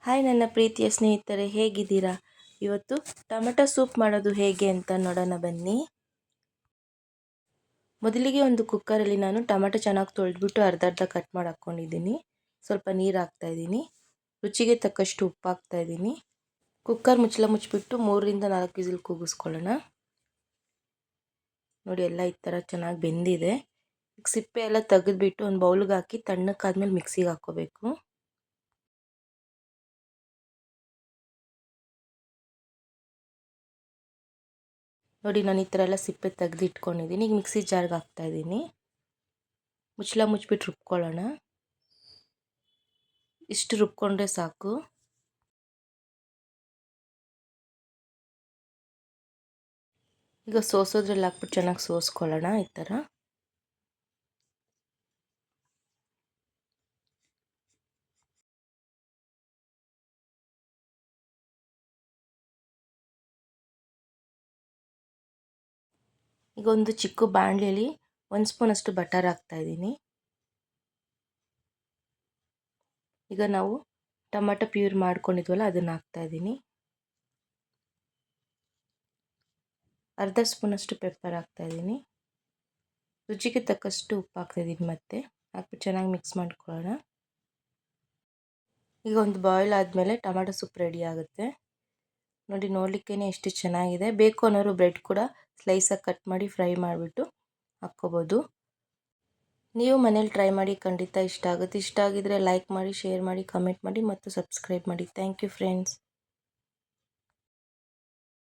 Hi ನನ್ನ ಪ್ರೀತಿಯ ಸ್ನೇಹಿತರೆ, ಹೇಗಿದ್ದೀರಾ? ಇವತ್ತು ಟೊಮೆಟೊ ಸೂಪ್ ಮಾಡೋದು ಹೇಗೆ ಅಂತ ನೋಡೋಣ ಬನ್ನಿ. ಮೊದಲಿಗೆ ಒಂದು ಕುಕ್ಕರಲ್ಲಿ ನಾನು ಟೊಮೆಟೊ ಚೆನ್ನಾಗಿ ತೊಳೆದ್ಬಿಟ್ಟು ಅರ್ಧ ಕಟ್ ಮಾಡಿ ಹಾಕ್ಕೊಂಡಿದ್ದೀನಿ. ಸ್ವಲ್ಪ ನೀರು ಹಾಕ್ತಾಯಿದ್ದೀನಿ. ರುಚಿಗೆ ತಕ್ಕಷ್ಟು ಉಪ್ಪು ಹಾಕ್ತಾಯಿದ್ದೀನಿ. ಕುಕ್ಕರ್ ಮುಚ್ಚಳ ಮುಚ್ಚಿಬಿಟ್ಟು 3-4 ವಿಸಿಲ್ ಕೂಗಿಸ್ಕೊಳ್ಳೋಣ. ನೋಡಿ, ಎಲ್ಲ ಈ ಥರ ಚೆನ್ನಾಗಿ ಬೆಂದಿದೆ. ಈಗ ಸಿಪ್ಪೆ ಎಲ್ಲ ತೆಗೆದುಬಿಟ್ಟು ಒಂದು ಬೌಲ್ಗೆ ಹಾಕಿ ತಣ್ಣಕ್ಕಾದ್ಮೇಲೆ ಮಿಕ್ಸಿಗೆ ಹಾಕ್ಕೋಬೇಕು. ನೋಡಿ, ನಾನು ಈ ಥರ ಎಲ್ಲ ಸಿಪ್ಪೆ ತೆಗೆದಿಟ್ಕೊಂಡಿದ್ದೀನಿ. ಈಗ ಮಿಕ್ಸಿ ಜಾರ್ಗೆ ಹಾಕ್ತಾಯಿದ್ದೀನಿ. ಮುಚ್ಚಳ ಮುಚ್ಚಿಬಿಟ್ಟು ರುಬ್ಕೊಳ್ಳೋಣ. ಇಷ್ಟು ರುಬ್ಕೊಂಡ್ರೆ ಸಾಕು. ಈಗ ಸೋಸೋದ್ರಲ್ಲಿ ಹಾಕ್ಬಿಟ್ಟು ಚೆನ್ನಾಗಿ ಸೋಸ್ಕೊಳ್ಳೋಣ. ಈ ಥರ ಈಗ ಒಂದು ಚಿಕ್ಕ ಬಾಣಲೆಯಲ್ಲಿ 1 ಸ್ಪೂನಷ್ಟು ಬಟರ್ ಹಾಕ್ತಾಯಿದ್ದೀನಿ. ಈಗ ನಾವು ಟೊಮೆಟೊ ಪ್ಯೂರ್ ಮಾಡ್ಕೊಂಡಿದ್ವಲ್ಲ ಅದನ್ನು ಹಾಕ್ತಾಯಿದ್ದೀನಿ. ಅರ್ಧ ಸ್ಪೂನಷ್ಟು ಪೆಪ್ಪರ್ ಹಾಕ್ತಾಯಿದ್ದೀನಿ. ರುಚಿಗೆ ತಕ್ಕಷ್ಟು ಉಪ್ಪು ಹಾಕ್ತಾಯಿದ್ದೀನಿ. ಮತ್ತೆ ಹಾಕ್ಬಿಟ್ಟು ಚೆನ್ನಾಗಿ ಮಿಕ್ಸ್ ಮಾಡ್ಕೊಳ್ಳೋಣ. ಈಗ ಒಂದು ಬಾಯ್ಲ್ ಆದಮೇಲೆ ಟೊಮೆಟೊ ಸೂಪ್ ರೆಡಿ ಆಗುತ್ತೆ. ನೋಡಿ, ನೋಡಲಿಕ್ಕೇ ಎಷ್ಟು ಚೆನ್ನಾಗಿದೆ. ಬೇಕು ಅನ್ನೋರು ಬ್ರೆಡ್ ಕೂಡ ಸ್ಲೈಸಾಗಿ ಕಟ್ ಮಾಡಿ ಫ್ರೈ ಮಾಡಿಬಿಟ್ಟು ಹಾಕ್ಕೋಬೋದು. ನೀವು ಮನೇಲಿ ಟ್ರೈ ಮಾಡಿ, ಖಂಡಿತ ಇಷ್ಟ ಆಗುತ್ತೆ. ಇಷ್ಟ ಆಗಿದರೆ ಲೈಕ್ ಮಾಡಿ, ಶೇರ್ ಮಾಡಿ, ಕಮೆಂಟ್ ಮಾಡಿ ಮತ್ತು ಸಬ್ಸ್ಕ್ರೈಬ್ ಮಾಡಿ. Thank you friends.